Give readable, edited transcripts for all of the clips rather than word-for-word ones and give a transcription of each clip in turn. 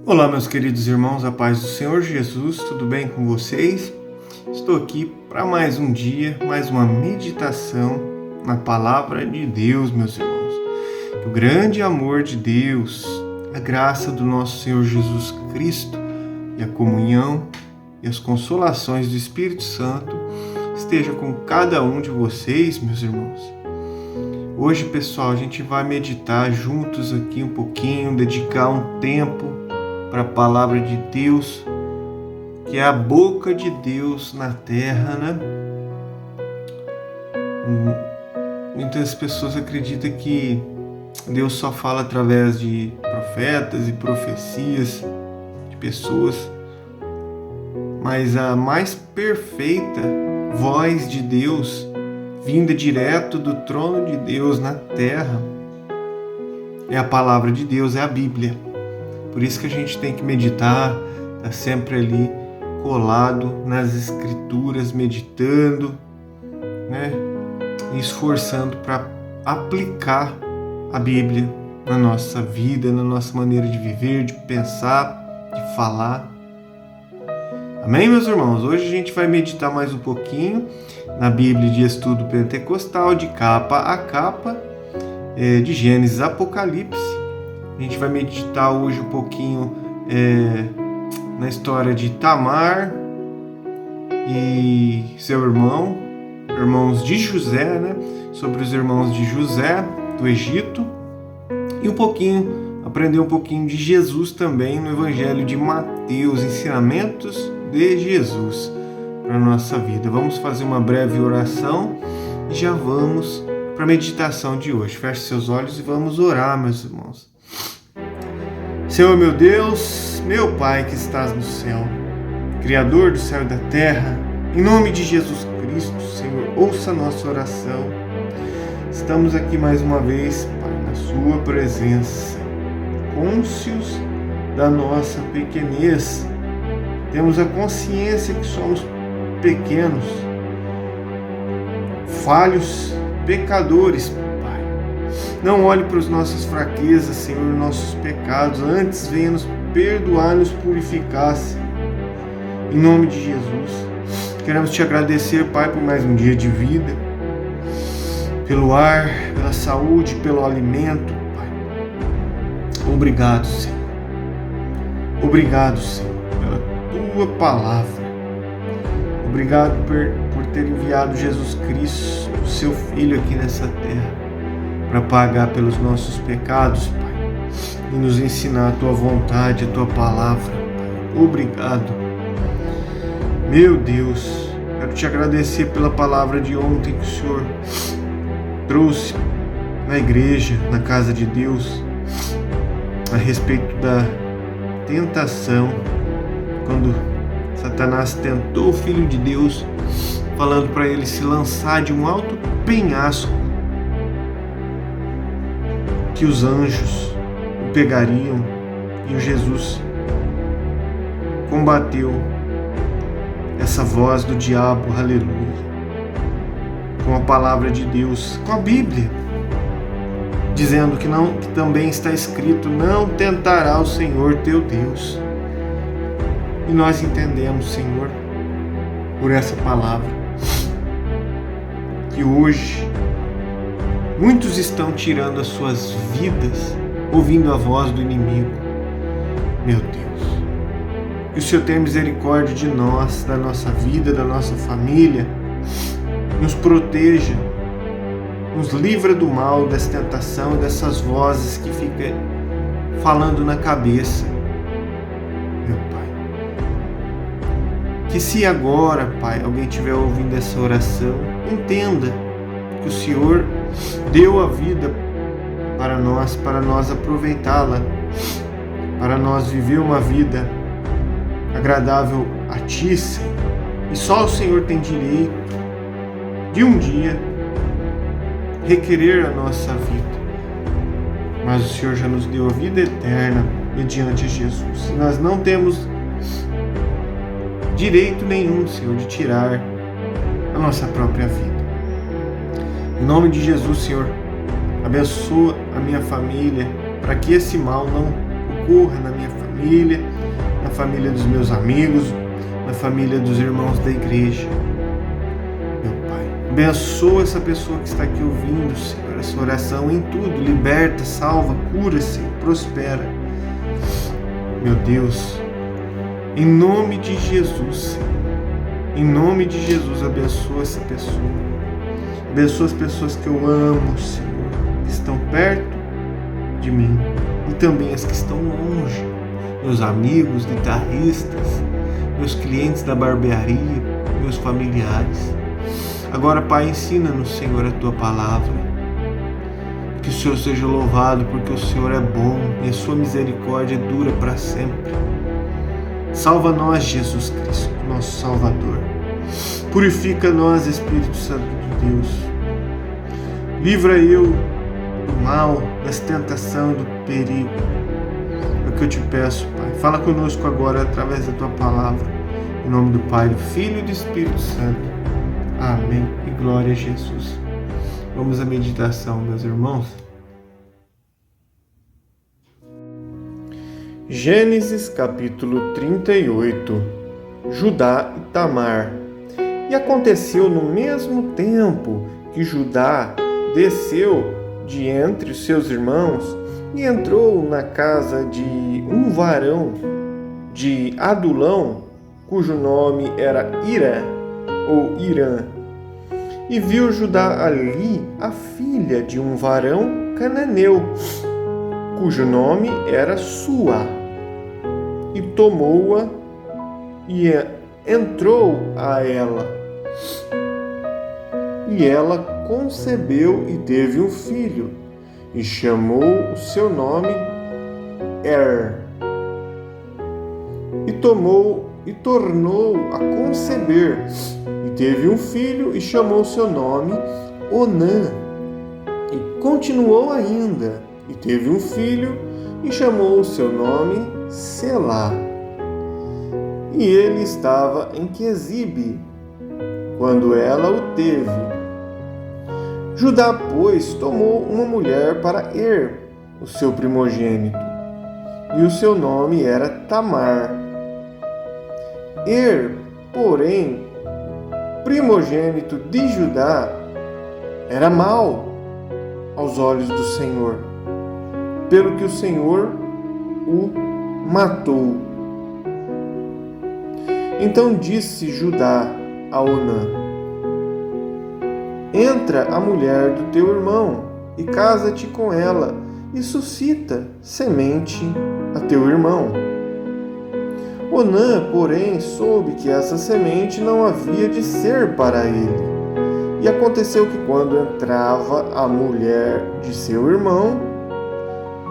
Olá, meus queridos irmãos, a paz do Senhor Jesus, tudo bem com vocês? Estou aqui para mais um dia, mais uma meditação na Palavra de Deus, meus irmãos. Que o grande amor de Deus, a graça do nosso Senhor Jesus Cristo e a comunhão e as consolações do Espírito Santo esteja com cada um de vocês, meus irmãos. Hoje, pessoal, a gente vai meditar juntos aqui um pouquinho, dedicar um tempo para a palavra de Deus, que é a boca de Deus na terra, né? Muitas pessoas acreditam que Deus só fala através de profetas e profecias de pessoas, mas a mais perfeita voz de Deus, vinda direto do trono de Deus na terra, é a palavra de Deus, é a Bíblia. Por isso que a gente tem que meditar, tá sempre ali colado nas escrituras, meditando, né? E esforçando para aplicar a Bíblia na nossa vida, na nossa maneira de viver, de pensar, de falar. Amém, meus irmãos? Hoje a gente vai meditar mais um pouquinho na Bíblia de Estudo Pentecostal, de capa a capa, de Gênesis a Apocalipse. A gente vai meditar hoje um pouquinho na história de Tamar e seu irmão, irmãos de José, né? Sobre os irmãos de José do Egito, e aprender um pouquinho de Jesus também no Evangelho de Mateus, ensinamentos de Jesus para a nossa vida. Vamos fazer uma breve oração e já vamos para a meditação de hoje. Feche seus olhos e vamos orar, meus irmãos. Senhor meu Deus, meu Pai que estás no céu, Criador do céu e da terra, em nome de Jesus Cristo, Senhor, ouça a nossa oração. Estamos aqui mais uma vez, Pai, na Sua presença, cônscios da nossa pequenez. Temos a consciência que somos pequenos, falhos, pecadores. Não olhe para as nossas fraquezas, Senhor, nossos pecados. Antes, venha nos perdoar, nos purificar, Senhor. Em nome de Jesus, queremos te agradecer, Pai, por mais um dia de vida, pelo ar, pela saúde, pelo alimento, Pai. Obrigado, Senhor. Obrigado, Senhor, pela Tua palavra. Obrigado por ter enviado Jesus Cristo, o Seu Filho, aqui nessa terra, para pagar pelos nossos pecados, Pai, e nos ensinar a Tua vontade, a Tua palavra, Pai. Obrigado. Meu Deus, quero te agradecer pela palavra de ontem que o Senhor trouxe na igreja, na casa de Deus, a respeito da tentação, quando Satanás tentou o Filho de Deus, falando para ele se lançar de um alto penhasco, que os anjos o pegariam, e o Jesus combateu essa voz do diabo, aleluia, com a palavra de Deus, com a Bíblia, dizendo que também está escrito: não tentará o Senhor teu Deus. E nós entendemos, Senhor, por essa palavra, que hoje muitos estão tirando as suas vidas ouvindo a voz do inimigo. Meu Deus, que o Senhor tenha misericórdia de nós, da nossa vida, da nossa família, nos proteja, nos livra do mal, dessa tentação, dessas vozes que ficam falando na cabeça. Meu Pai, que se agora, Pai, alguém estiver ouvindo essa oração, entenda que o Senhor deu a vida para nós aproveitá-la, para nós viver uma vida agradável a Ti, Senhor. E só o Senhor tem direito de um dia requerer a nossa vida. Mas o Senhor já nos deu a vida eterna mediante Jesus. E nós não temos direito nenhum, Senhor, de tirar a nossa própria vida. Em nome de Jesus, Senhor, abençoa a minha família, para que esse mal não ocorra na minha família. família, na família dos meus amigos, na família dos irmãos da igreja. Meu Pai, abençoa essa pessoa que está aqui ouvindo, Senhor, essa oração em tudo. Liberta, salva, cura, Senhor, prospera. Meu Deus, em nome de Jesus, Senhor, em nome de Jesus, abençoa essa pessoa. Abençoa as pessoas que eu amo, Senhor, que estão perto de mim e também as que estão longe. Meus amigos, guitarristas, meus clientes da barbearia, meus familiares. Agora, Pai, ensina-nos, Senhor, a Tua palavra. Que o Senhor seja louvado, porque o Senhor é bom e a Sua misericórdia dura para sempre. Salva nós, Jesus Cristo, nosso Salvador. Purifica nós, Espírito Santo de Deus. Livra eu do mal, das tentações, do perigo. É o que eu te peço, Pai. Fala conosco agora através da Tua palavra. Em nome do Pai, do Filho e do Espírito Santo. Amém. E glória a Jesus. Vamos à meditação, meus irmãos. Gênesis capítulo 38. Judá e Tamar. E aconteceu no mesmo tempo que Judá desceu de entre os seus irmãos e entrou na casa de um varão de Adulão, cujo nome era Ira ou Irã. E viu Judá ali a filha de um varão cananeu, cujo nome era Sua, e tomou-a e entrou a ela. E ela concebeu e teve um filho, e chamou o seu nome E tornou a conceber, e teve um filho, e chamou o seu nome Onã. E continuou ainda, e teve um filho, e chamou o seu nome Selá. E ele estava em Quezibe, quando ela o teve. Judá, pois, tomou uma mulher para o seu primogênito, e o seu nome era Tamar. Porém, primogênito de Judá, era mau aos olhos do Senhor, pelo que o Senhor o matou. Então disse Judá a Onã: entra a mulher do teu irmão e casa-te com ela, e suscita semente a teu irmão. Onã, porém, soube que essa semente não havia de ser para ele. E aconteceu que, quando entrava a mulher de seu irmão,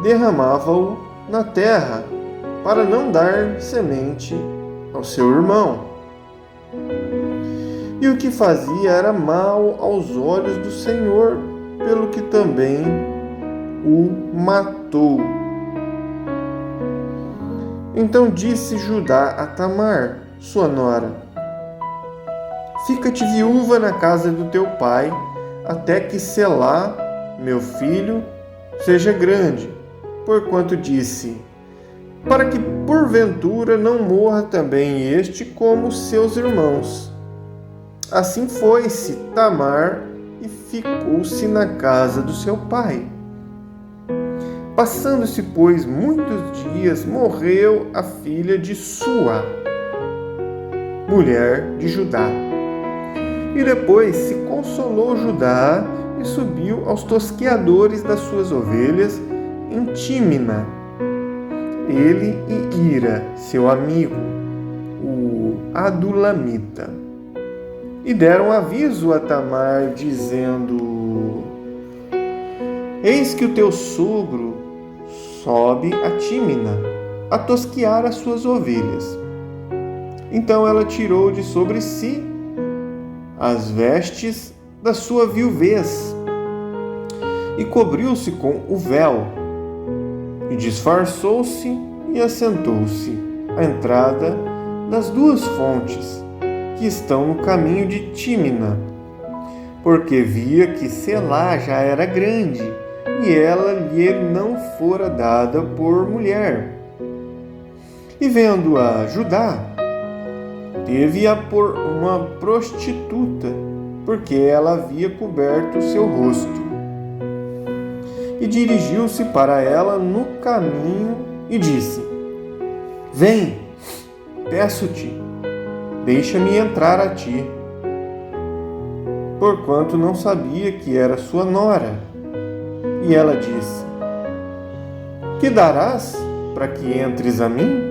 derramava-o na terra, para não dar semente ao seu irmão. E o que fazia era mal aos olhos do Senhor, pelo que também o matou. Então disse Judá a Tamar, sua nora: fica-te viúva na casa do teu pai, até que Selá, meu filho, seja grande, porquanto disse: para que porventura não morra também este como seus irmãos. Assim foi-se Tamar e ficou-se na casa do seu pai. Passando-se, pois, muitos dias, morreu a filha de Sua, mulher de Judá. E depois se consolou Judá e subiu aos tosqueadores das suas ovelhas em Tímina, ele e Ira, seu amigo, o Adulamita. E deram aviso a Tamar, dizendo: eis que o teu sogro sobe a Tímina, a tosquear as suas ovelhas. Então ela tirou de sobre si as vestes da sua viuvez e cobriu-se com o véu, e disfarçou-se e assentou-se à entrada das duas fontes que estão no caminho de Tímina, porque via que Selá já era grande, e ela lhe não fora dada por mulher. E vendo-a Judá, teve-a por uma prostituta, porque ela havia coberto o seu rosto. E dirigiu-se para ela no caminho e disse: Vem, peço-te, deixa-me entrar a ti. Porquanto não sabia que era sua nora. E ela disse: Que darás para que entres a mim?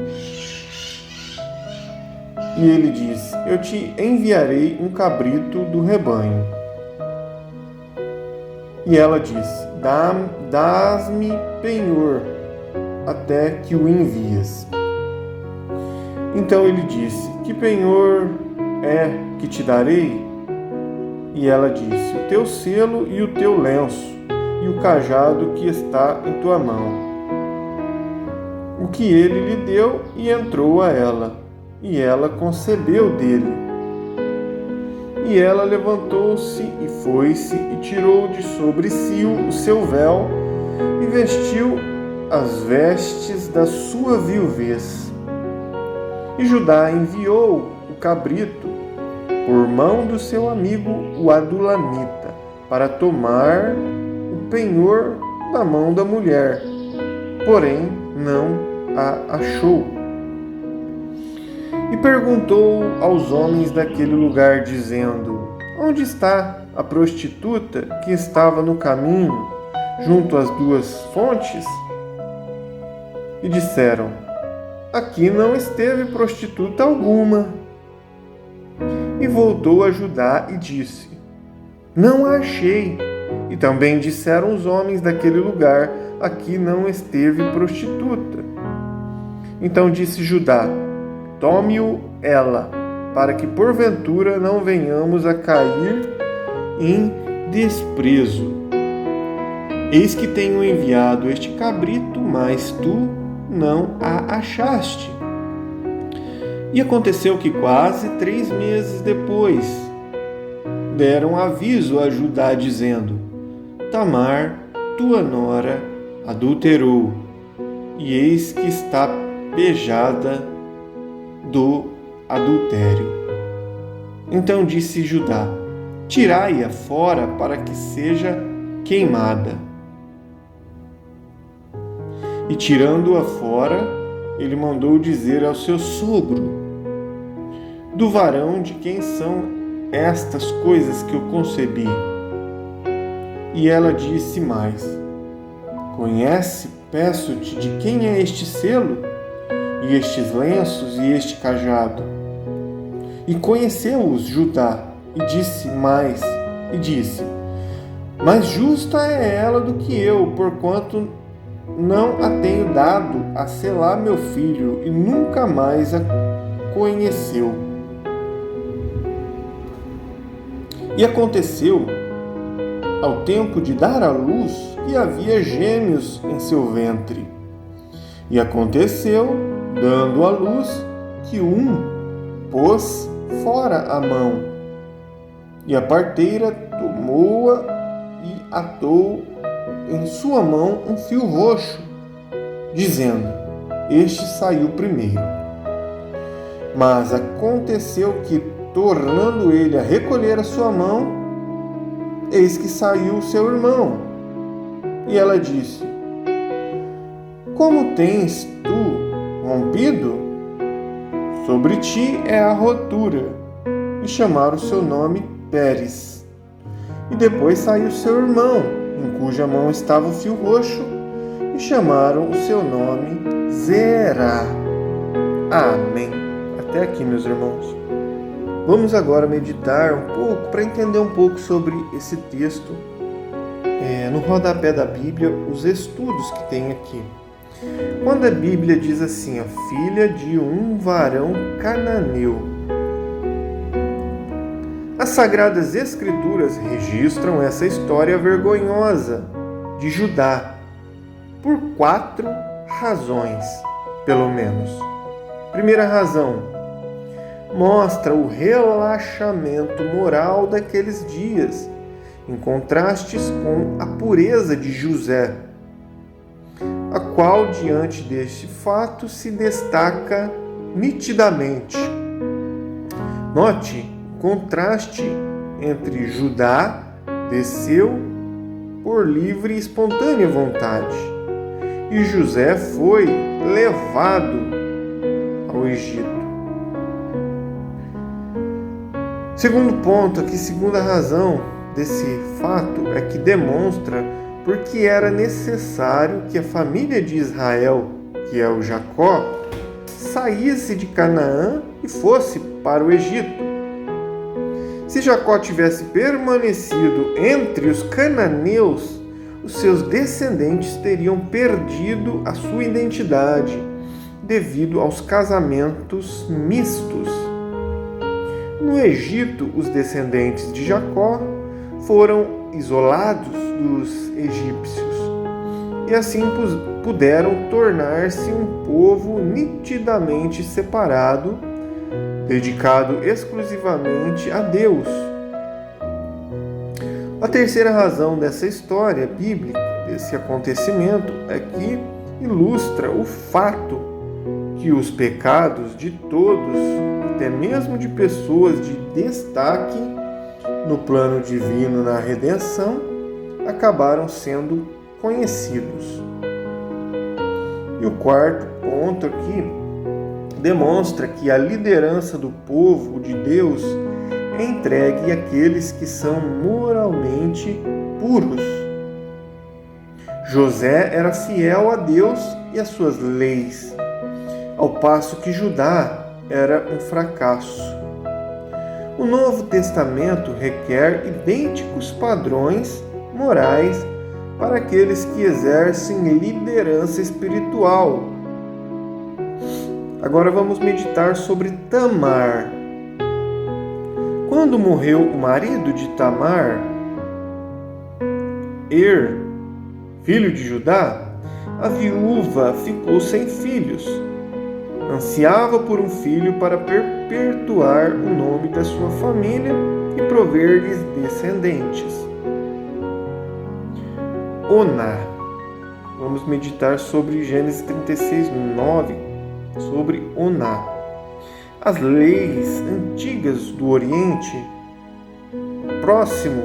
E ele disse: Eu te enviarei um cabrito do rebanho. E ela disse: Dás-me penhor, até que o envias. Então ele disse: Que penhor é que te darei? E ela disse: O teu selo e o teu lenço, e o cajado que está em tua mão. O que ele lhe deu, e entrou a ela, e ela concebeu dele. E ela levantou-se e foi-se, e tirou de sobre si o seu véu, e vestiu as vestes da sua viuvez. E Judá enviou o cabrito por mão do seu amigo o Adulamita, para tomar o penhor da mão da mulher, porém não a achou. E perguntou aos homens daquele lugar, dizendo: Onde está a prostituta que estava no caminho, junto às duas fontes? E disseram: Aqui não esteve prostituta alguma. E voltou a Judá e disse: Não a achei. E também disseram os homens daquele lugar: Aqui não esteve prostituta. Então disse Judá: Tome-o ela, para que porventura não venhamos a cair em desprezo. Eis que tenho enviado este cabrito, mas tu não a achaste. E aconteceu que quase 3 meses depois deram aviso a Judá, dizendo: Tamar, tua nora, adulterou, e eis que está pejada do adultério. Então disse Judá: Tirai-a fora para que seja queimada. E tirando-a fora, ele mandou dizer ao seu sogro: Do varão de quem são estas coisas que eu concebi? E ela disse mais: Conhece, peço-te, de quem é este selo, e estes lenços, e este cajado? E conheceu-os Judá, e disse: Mais justa é ela do que eu, porquanto não a tenho dado a selar meu filho, e nunca mais a conheceu. E aconteceu, ao tempo de dar à luz, que havia gêmeos em seu ventre. E aconteceu, dando à luz, que um pôs fora a mão, e a parteira tomou-a e atou em sua mão um fio roxo, dizendo: Este saiu primeiro. Mas aconteceu que, tornando ele a recolher a sua mão, eis que saiu seu irmão. E ela disse: Como tens tu rompido? Sobre ti é a rotura. E chamaram o seu nome Pérez. E depois saiu seu irmão, em cuja mão estava o fio roxo, e chamaram o seu nome Zerá. Amém. Até aqui, meus irmãos. Vamos agora meditar um pouco, para entender um pouco sobre esse texto, no rodapé da Bíblia, os estudos que tem aqui. Quando a Bíblia diz assim, a filha de um varão cananeu, as Sagradas Escrituras registram essa história vergonhosa de Judá por 4 razões, pelo menos. Primeira razão: mostra o relaxamento moral daqueles dias, em contrastes com a pureza de José. a qual, diante deste fato, se destaca nitidamente. Note o contraste entre Judá desceu por livre e espontânea vontade e José foi levado ao Egito. Segundo ponto aqui, segunda razão desse fato é que demonstra porque era necessário que a família de Israel, que é o Jacó, saísse de Canaã e fosse para o Egito. Se Jacó tivesse permanecido entre os cananeus, os seus descendentes teriam perdido a sua identidade devido aos casamentos mistos. No Egito, os descendentes de Jacó foram isolados dos egípcios e assim puderam tornar-se um povo nitidamente separado, dedicado exclusivamente a Deus. A terceira razão dessa história bíblica, desse acontecimento, é que ilustra o fato que os pecados de todos, até mesmo de pessoas de destaque no plano divino na redenção, acabaram sendo conhecidos. E o quarto ponto aqui demonstra que a liderança do povo de Deus é entregue àqueles que são moralmente puros. José era fiel a Deus e às suas leis, ao passo que Judá era um fracasso. O Novo Testamento requer idênticos padrões morais para aqueles que exercem liderança espiritual. Agora vamos meditar sobre Tamar. Quando morreu o marido de Tamar, filho de Judá, a viúva ficou sem filhos. Ansiava por um filho para perpetuar o nome da sua família e prover-lhes descendentes. Oná. Vamos meditar sobre Gênesis 36:9, sobre Oná. As leis antigas do Oriente Próximo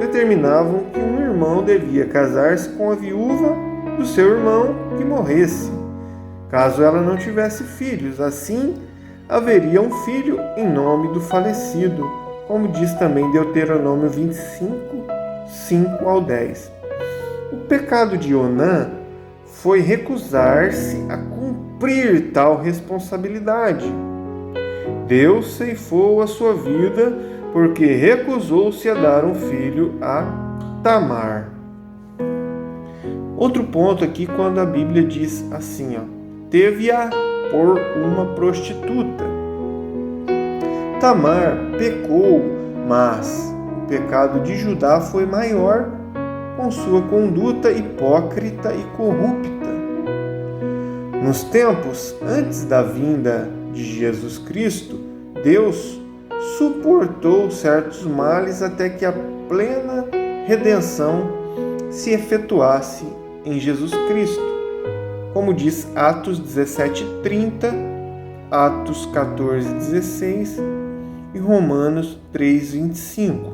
determinavam que um irmão devia casar-se com a viúva do seu irmão que morresse, caso ela não tivesse filhos. Assim, haveria um filho em nome do falecido, como diz também Deuteronômio 25, 5 ao 10. O pecado de Onã foi recusar-se a cumprir tal responsabilidade. Deus ceifou a sua vida porque recusou-se a dar um filho a Tamar. Outro ponto aqui, quando a Bíblia diz assim, teve-a por uma prostituta. Tamar pecou, mas o pecado de Judá foi maior com sua conduta hipócrita e corrupta. Nos tempos antes da vinda de Jesus Cristo, Deus suportou certos males até que a plena redenção se efetuasse em Jesus Cristo, como diz Atos 17:30, Atos 14:16 e Romanos 3:25.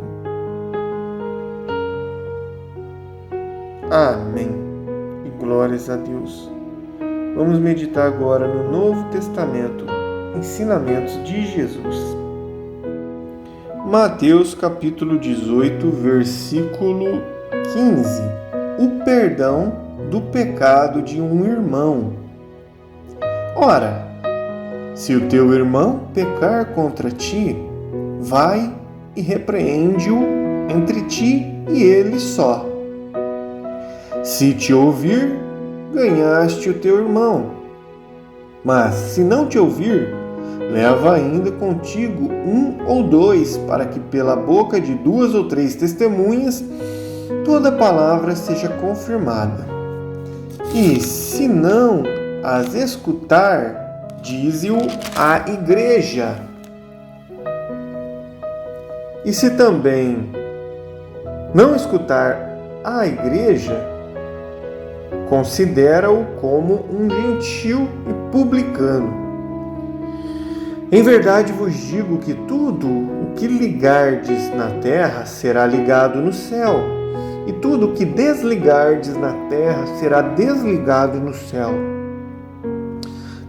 Amém. E glórias a Deus. Vamos meditar agora no Novo Testamento, ensinamentos de Jesus. Mateus capítulo 18, versículo 15. O perdão do pecado de um irmão. Ora, se o teu irmão pecar contra ti, vai e repreende-o entre ti e ele só. Se te ouvir, ganhaste o teu irmão. Mas se não te ouvir, leva ainda contigo um ou dois, para que pela boca de 2 ou 3 testemunhas toda palavra seja confirmada. E se não as escutar, dize-o à igreja. E se também não escutar a igreja, considera-o como um gentil e publicano. Em verdade vos digo que tudo o que ligardes na terra será ligado no céu, e tudo o que desligardes na terra será desligado no céu.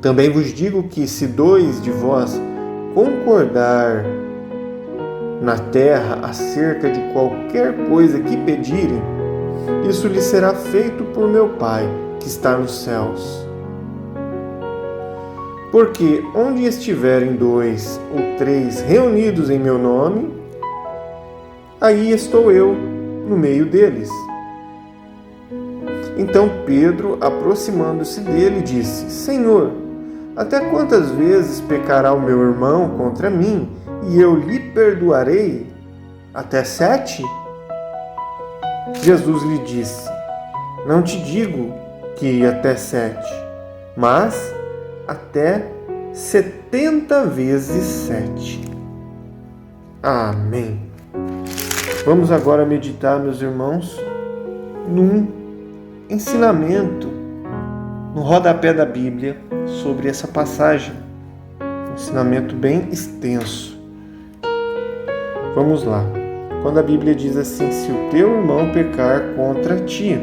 Também vos digo que se 2 de vós concordar na terra acerca de qualquer coisa que pedirem, isso lhe será feito por meu Pai que está nos céus. Porque onde estiverem 2 ou 3 reunidos em meu nome, aí estou eu no meio deles. Então Pedro, aproximando-se dele, disse: Senhor, até quantas vezes pecará o meu irmão contra mim e eu lhe perdoarei? Até 7? Jesus lhe disse: Não te digo que até 7, mas até 70 vezes 7. Amém. Vamos agora meditar, meus irmãos, num ensinamento, no rodapé da Bíblia, sobre essa passagem. Um ensinamento bem extenso. Vamos lá. Quando a Bíblia diz assim: se o teu irmão pecar contra ti.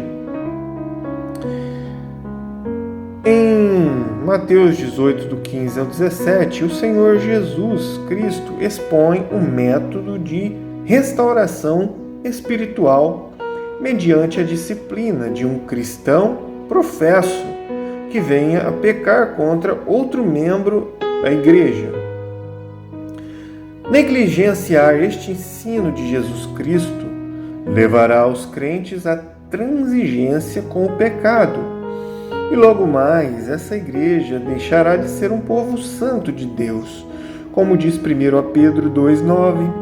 Em Mateus 18, do 15 ao 17, o Senhor Jesus Cristo expõe o método de restauração espiritual mediante a disciplina de um cristão professo que venha a pecar contra outro membro da igreja. Negligenciar este ensino de Jesus Cristo levará os crentes à transigência com o pecado. E logo mais, essa igreja deixará de ser um povo santo de Deus, como diz 1 Pedro 2,9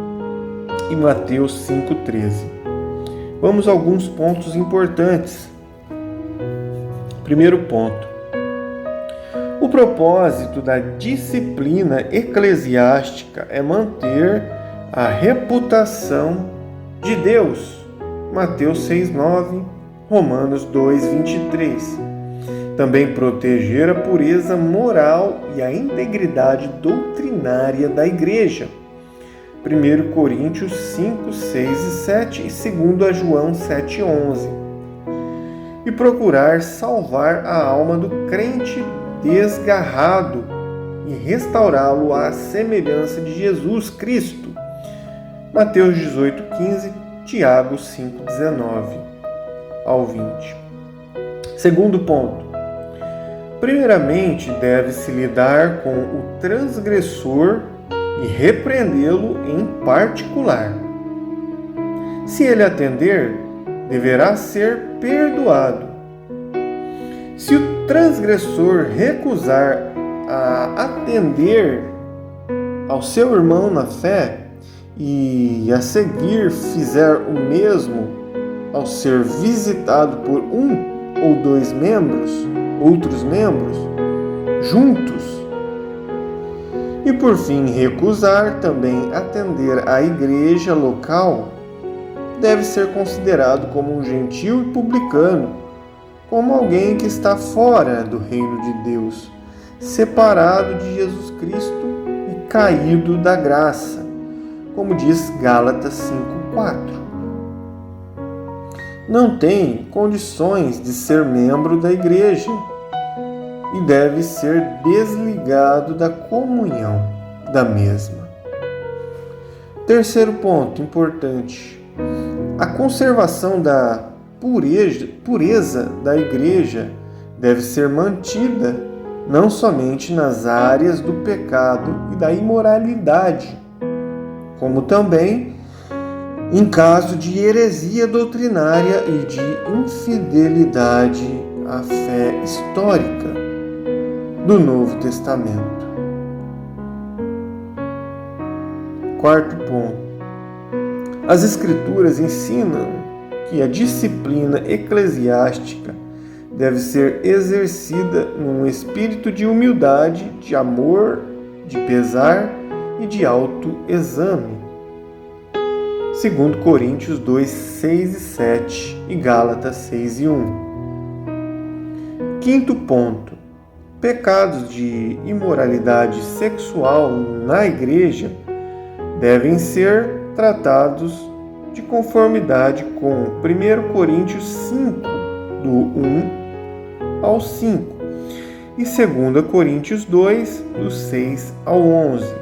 e Mateus 5,13. Vamos a alguns pontos importantes. Primeiro ponto. O propósito da disciplina eclesiástica é manter a reputação de Deus. Mateus 6,9, Romanos 2,23. Também proteger a pureza moral e a integridade doutrinária da igreja. 1 Coríntios 5, 6 e 7 e 2 João 7, 11. E procurar salvar a alma do crente desgarrado e restaurá-lo à semelhança de Jesus Cristo. Mateus 18, 15, Tiago 5, 19 ao 20. Segundo ponto. Primeiramente, deve-se lidar com o transgressor e repreendê-lo em particular. Se ele atender, deverá ser perdoado. Se o transgressor recusar a atender ao seu irmão na fé e a seguir fizer o mesmo ao ser visitado por um ou 2 outros membros, juntos, e por fim recusar também atender à igreja local, deve ser considerado como um gentil e publicano, como alguém que está fora do reino de Deus, separado de Jesus Cristo e caído da graça, como diz Gálatas 5:4. Não tem condições de ser membro da igreja e deve ser desligado da comunhão da mesma. Terceiro ponto importante: a conservação da pureza da igreja deve ser mantida não somente nas áreas do pecado e da imoralidade, como também em caso de heresia doutrinária e de infidelidade à fé histórica do Novo Testamento. Quarto ponto. As Escrituras ensinam que a disciplina eclesiástica deve ser exercida num espírito de humildade, de amor, de pesar e de autoexame. 2 Coríntios 2, 6 e 7 e Gálatas 6 e 1. Quinto ponto: pecados de imoralidade sexual na igreja devem ser tratados de conformidade com 1 Coríntios 5, do 1 ao 5, e 2 Coríntios 2, do 6 ao 11.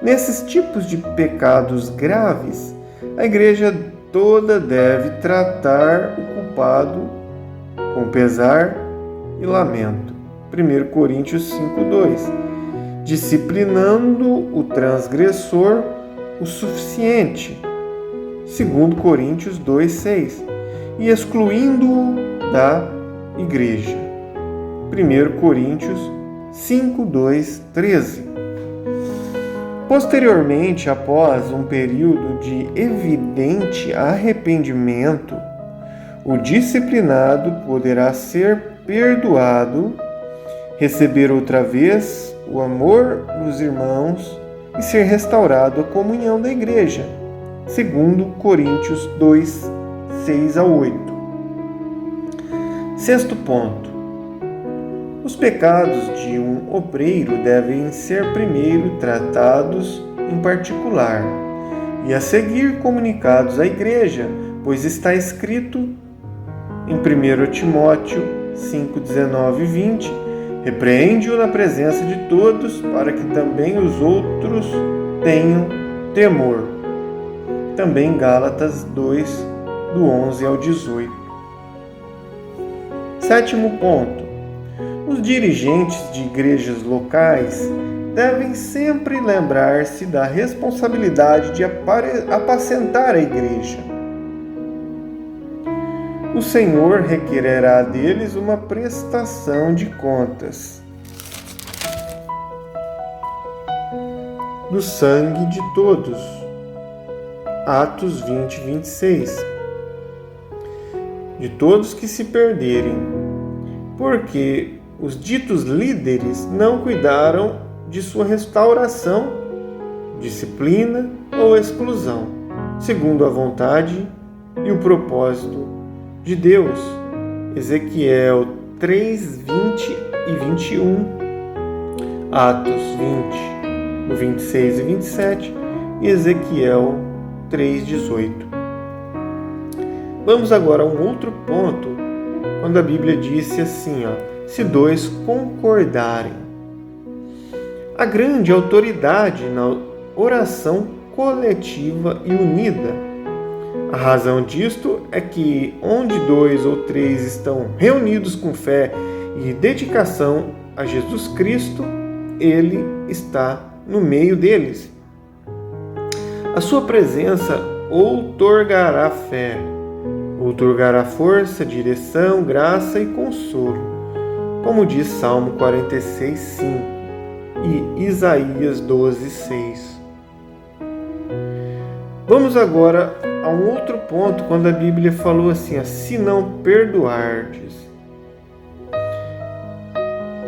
Nesses tipos de pecados graves, a igreja toda deve tratar o culpado com pesar e lamento. 1 Coríntios 5, 2. Disciplinando o transgressor o suficiente. 2 Coríntios 2, 6. E excluindo-o da igreja. 1 Coríntios 5, 2, 13. Posteriormente, após um período de evidente arrependimento, o disciplinado poderá ser perdoado, receber outra vez o amor dos irmãos e ser restaurado à comunhão da igreja. 2 Coríntios 2, 6 a 8. Sexto ponto: os pecados de um obreiro devem ser primeiro tratados em particular e a seguir comunicados à igreja, pois está escrito em 1 Timóteo 5, 19 e 20: repreende-o na presença de todos, para que também os outros tenham temor. Também Gálatas 2, do 11 ao 18. Sétimo ponto: os dirigentes de igrejas locais devem sempre lembrar-se da responsabilidade de apacentar a igreja. O Senhor requererá deles uma prestação de contas do sangue de todos. Atos 20, 26. De todos que se perderem, porque os ditos líderes não cuidaram de sua restauração, disciplina ou exclusão, segundo a vontade e o propósito de Deus. Ezequiel 3, 20 e 21, Atos 20, 26 e 27 e Ezequiel 3, 18. Vamos agora a um outro ponto, quando a Bíblia disse assim, se dois concordarem. A grande autoridade na oração coletiva e unida. A razão disto é que onde 2 ou 3 estão reunidos com fé e dedicação a Jesus Cristo, Ele está no meio deles. A sua presença outorgará fé, outorgará força, direção, graça e consolo, como diz Salmo 46, 5 e Isaías 12, 6. Vamos agora a um outro ponto, quando a Bíblia falou assim, se não perdoardes.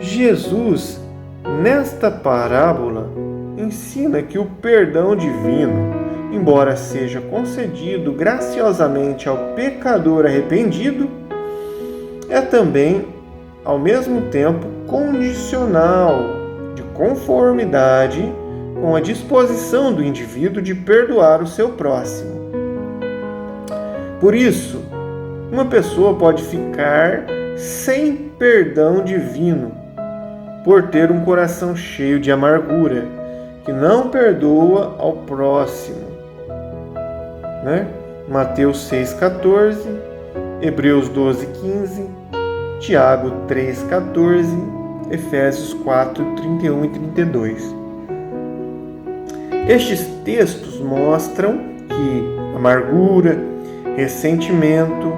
Jesus, nesta parábola, ensina que o perdão divino, embora seja concedido graciosamente ao pecador arrependido, é também, ao mesmo tempo, condicional, de conformidade com a disposição do indivíduo de perdoar o seu próximo. Por isso, uma pessoa pode ficar sem perdão divino por ter um coração cheio de amargura, que não perdoa ao próximo. Mateus 6,14, Hebreus 12,15, Tiago 3,14, Efésios 4, 31 e 32. Estes textos mostram que amargura, ressentimento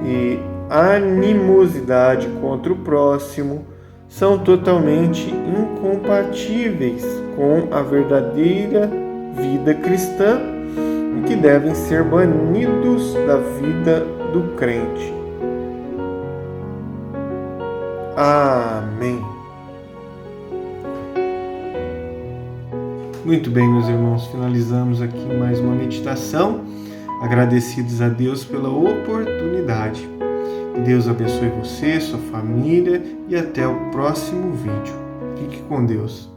e animosidade contra o próximo são totalmente incompatíveis com a verdadeira vida cristã e que devem ser banidos da vida do crente. Amém. Muito bem, meus irmãos, finalizamos aqui mais uma meditação, agradecidos a Deus pela oportunidade. Deus abençoe você, sua família e até o próximo vídeo. Fique com Deus.